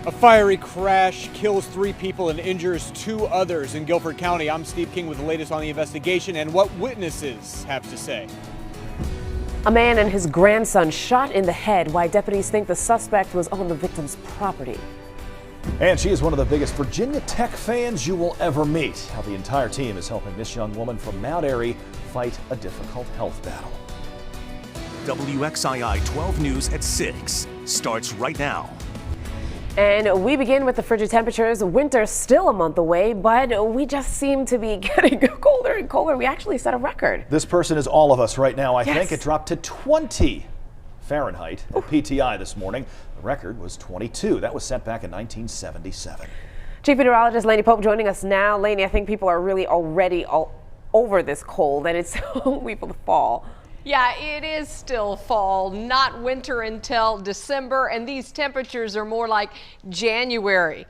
A fiery crash kills 3 people and injures 2 others in Guilford County. I'm Steve King with the latest on the investigation and what witnesses have to say. A man and his grandson shot in the head. Why deputies think the suspect was on the victim's property. And she is one of the biggest Virginia Tech fans you will ever meet. How the entire team is helping this young woman from Mount Airy fight a difficult health battle. WXII 12 News at 6 starts right now. And we begin with the frigid temperatures. Winter's still a month away, but we just seem to be getting colder and colder. We actually set a record. This person is all of us right now. I Yes. think it dropped to 20 Fahrenheit at PTI this morning. The record was 22. That was set back in 1977. Chief Meteorologist Lainey Pope joining us now. Lainey, I think people are really already all over this cold, and it's only for the fall. Yeah, it is still fall, not winter until December, and these temperatures are more like January.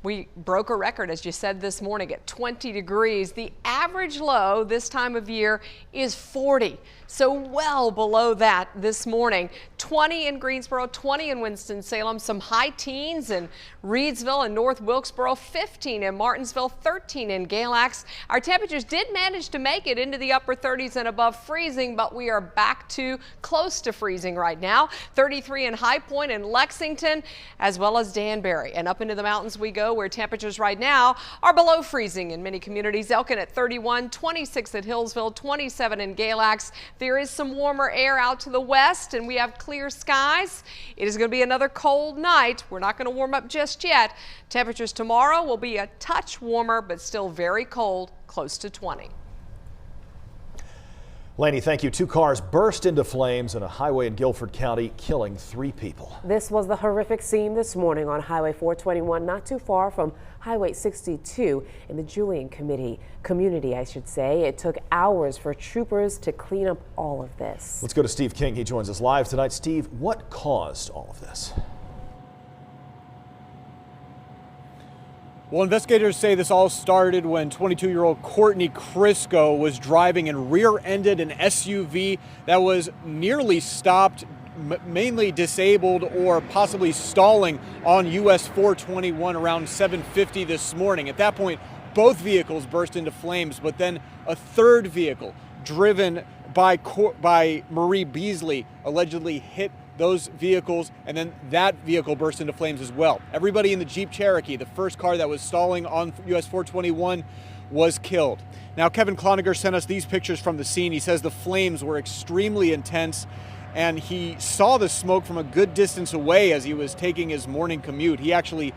We broke a record, as you said this morning, at 20 degrees. The average low this time of year is 40, so well below that this morning. 20 in Greensboro, 20 in Winston-Salem, some high teens in Reidsville and North Wilkesboro, 15 in Martinsville, 13 in Galax. Our temperatures did manage to make it into the upper 30s and above freezing, but we are back to close to freezing right now. 33 in High Point and Lexington, as well as Danbury. And up into the mountains we go, where temperatures right now are below freezing in many communities. Elkin at 31, 26 at Hillsville, 27 in Galax. There is some warmer air out to the west, and we have clear skies. It is going to be another cold night. We're not going to warm up just yet. Temperatures tomorrow will be a touch warmer, but still very cold, close to 20. Lainey, thank you. 2 cars burst into flames in a highway in Guilford County, killing 3 people. This was the horrific scene this morning on Highway 421, not too far from Highway 62 in the Julian community, I should say. It took hours for troopers to clean up all of this. Let's go to Steve King. He joins us live tonight. Steve, what caused all of this? Well, investigators say this all started when 22-year-old Courtney Crisco was driving and rear-ended an SUV that was nearly stopped, mainly disabled or possibly stalling on US 421 around 7:50 this morning. At that point, both vehicles burst into flames, but then a third vehicle driven by Marie Beasley allegedly hit those vehicles, and then that vehicle burst into flames as well. Everybody in the Jeep Cherokee, the first car that was stalling on US 421, was killed. Now, Kevin Cloninger sent us these pictures from the scene. He says the flames were extremely intense, and he saw the smoke from a good distance away as he was taking his morning commute. He actually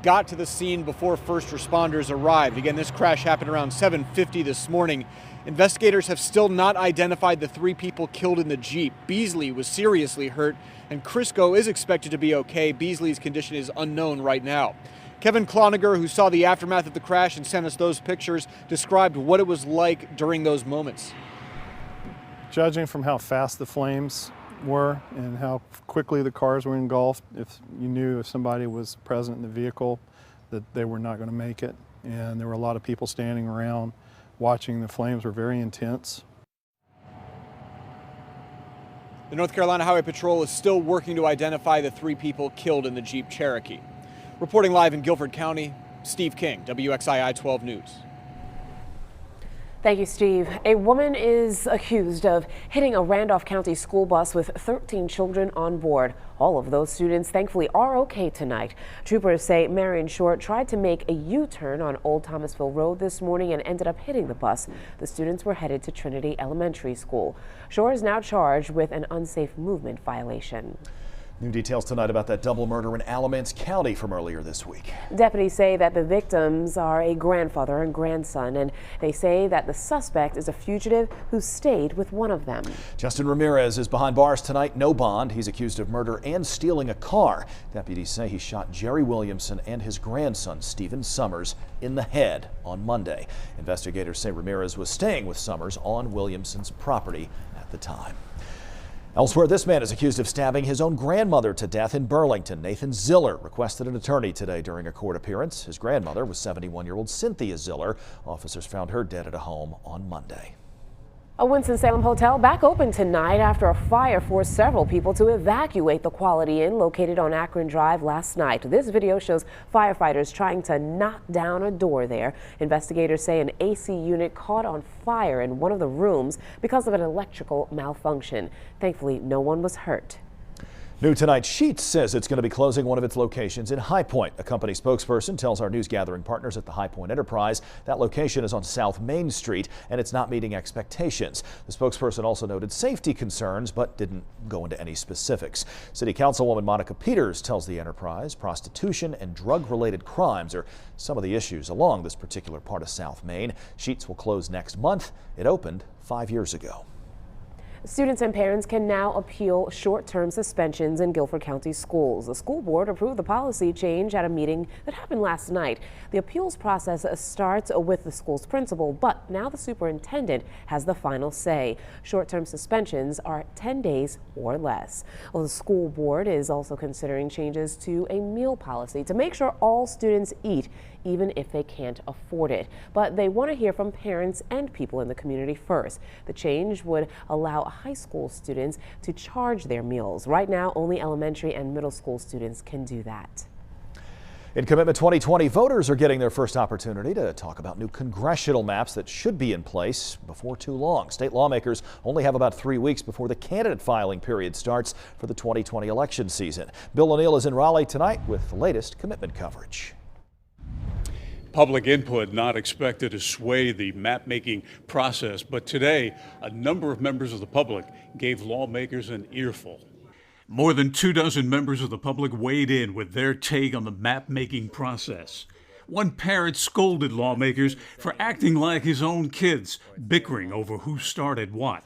got to the scene before first responders arrived. Again, this crash happened around 7:50 this morning. Investigators have still not identified the 3 people killed in the Jeep. Beasley was seriously hurt, and Crisco is expected to be okay. Beasley's condition is unknown right now. Kevin Cloninger, who saw the aftermath of the crash and sent us those pictures, described what it was like during those moments. Judging from how fast the flames were and how quickly the cars were engulfed, if you knew if somebody was present in the vehicle that they were not going to make it. And there were a lot of people standing around watching. The flames were very intense. The North Carolina Highway Patrol is still working to identify the 3 people killed in the Jeep Cherokee. Reporting live in Guilford County, Steve King, WXII 12 News. Thank you, Steve. A woman is accused of hitting a Randolph County school bus with 13 children on board. All of those students thankfully are okay tonight. Troopers say Marion Short tried to make a U-turn on Old Thomasville Road this morning and ended up hitting the bus. The students were headed to Trinity Elementary School. Short is now charged with an unsafe movement violation. New details tonight about that double murder in Alamance County from earlier this week. Deputies say that the victims are a grandfather and grandson, and they say that the suspect is a fugitive who stayed with one of them. Justin Ramirez is behind bars tonight, no bond. He's accused of murder and stealing a car. Deputies say he shot Jerry Williamson and his grandson, Stephen Summers, in the head on Monday. Investigators say Ramirez was staying with Summers on Williamson's property at the time. Elsewhere, this man is accused of stabbing his own grandmother to death in Burlington. Nathan Ziller requested an attorney today during a court appearance. His grandmother was 71-year-old Cynthia Ziller. Officers found her dead at a home on Monday. A Winston-Salem hotel back open tonight after a fire forced several people to evacuate the Quality Inn located on Akron Drive last night. This video shows firefighters trying to knock down a door there. Investigators say an AC unit caught on fire in one of the rooms because of an electrical malfunction. Thankfully, no one was hurt. New tonight, Sheetz says it's going to be closing one of its locations in High Point. A company spokesperson tells our news gathering partners at the High Point Enterprise that location is on South Main Street and it's not meeting expectations. The spokesperson also noted safety concerns but didn't go into any specifics. City Councilwoman Monica Peters tells the Enterprise prostitution and drug-related crimes are some of the issues along this particular part of South Main. Sheetz will close next month. It opened 5 years ago. Students and parents can now appeal short-term suspensions in Guilford County schools. The school board approved the policy change at a meeting that happened last night. The appeals process starts with the school's principal, but now the superintendent has the final say. Short-term suspensions are 10 days or less. Well, the school board is also considering changes to a meal policy to make sure all students eat, even if they can't afford it. But they want to hear from parents and people in the community first. The change would allow high school students to charge their meals. Right now, only elementary and middle school students can do that. In Commitment 2020, voters are getting their first opportunity to talk about new congressional maps that should be in place before too long. State lawmakers only have about 3 weeks before the candidate filing period starts for the 2020 election season. Bill O'Neill is in Raleigh tonight with the latest commitment coverage. Public input not expected to sway the map-making process, but today a number of members of the public gave lawmakers an earful. More than 24 members of the public weighed in with their take on the map-making process. One parent scolded lawmakers for acting like his own kids, bickering over who started what.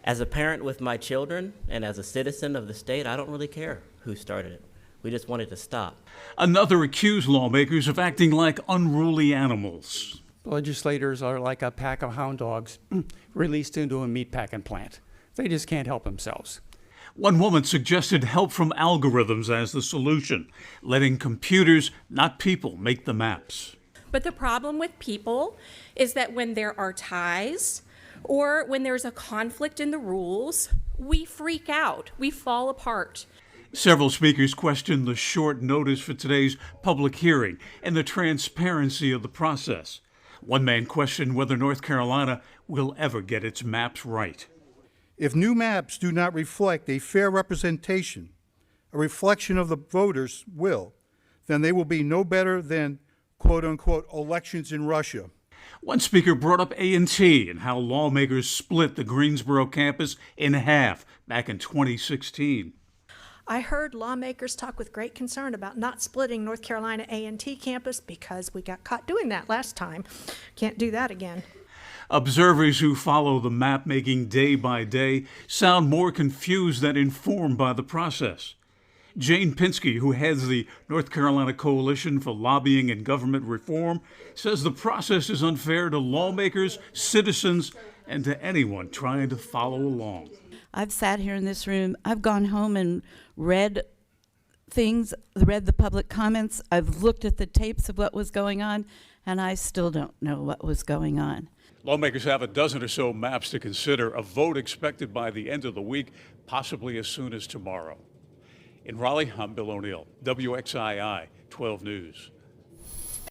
As a parent with my children and as a citizen of the state, I don't really care who started it. We just wanted to stop. Another accused lawmakers of acting like unruly animals. Legislators are like a pack of hound dogs released into a meatpacking plant. They just can't help themselves. One woman suggested help from algorithms as the solution, letting computers, not people, make the maps. But the problem with people is that when there are ties or when there's a conflict in the rules, we freak out, we fall apart. Several speakers questioned the short notice for today's public hearing and the transparency of the process. One man questioned whether North Carolina will ever get its maps right. If new maps do not reflect a fair representation, a reflection of the voters' will, then they will be no better than quote-unquote elections in Russia. One speaker brought up A&T and how lawmakers split the Greensboro campus in half back in 2016. I heard lawmakers talk with great concern about not splitting North Carolina A&T campus because we got caught doing that last time. Can't do that again. Observers who follow the map making day by day sound more confused than informed by the process. Jane Pinsky, who heads the North Carolina Coalition for Lobbying and Government Reform, says the process is unfair to lawmakers, citizens, and to anyone trying to follow along. I've sat here in this room, I've gone home and read things, read the public comments, I've looked at the tapes of what was going on, and I still don't know what was going on. Lawmakers have a dozen or so maps to consider, a vote expected by the end of the week, possibly as soon as tomorrow. In Raleigh, I'm Bill O'Neill, WXII 12 News.